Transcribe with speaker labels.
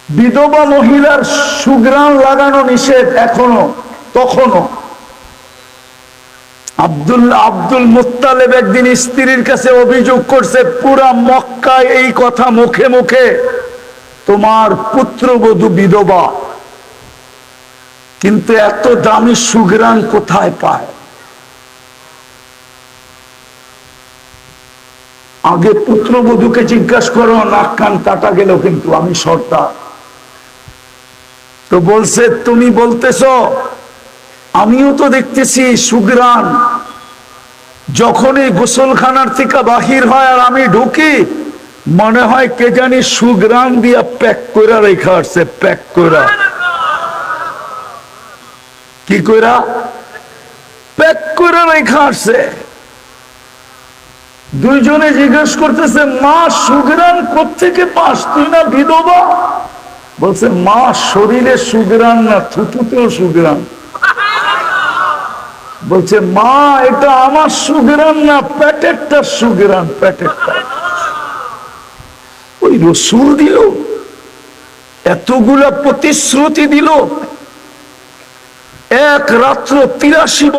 Speaker 1: বিধবা মহিলার সুঘ্রাণ লাগানো নিষেধ এখনো, তখনও। আব্দুল মুত্তালিব একদিন স্ত্রীর কাছে অভিযোগ করছে, পুরা মক্কায় এই কথা মুখে মুখে, তোমার পুত্রবধূ বিধবা, কিন্তু এত দামি সুঘ্রাণ কোথায় পায়? আগে পুত্রবধূকে জিজ্ঞাসা করো, নাক কান কাটা গেল কিন্তু আমি সর্দার। তো বলছে, তুমি বলতেছ, আমিও তো দেখতেছি সুঘ্রাণ যখনই গোসলখানার থেকে বাহির হয় আর আমি ঢুকি, মনে হয় কে জানি সুঘ্রাণ দিয়া প্যাক করে রেখা আসছে, প্যাক করা। কি কইরা? প্যাক করে রেখা আসছে। দুইজনে জিজ্ঞেস করতেছে, মা সুঘ্রাণ কোত্থেকে পাস, তুই না বিধবা? বলছে, মা শরীরে সুঘ্রাণ না, থুতুতেও সুঘ্রাণ। বলছে, মা এটা আমার সুঘ্রাণ না, পেটেরটার সুঘ্রাণ, পেটেরটা। ওই রসুল দিল, এতগুলা প্রতিশ্রুতি দিল, এক রাত্র 83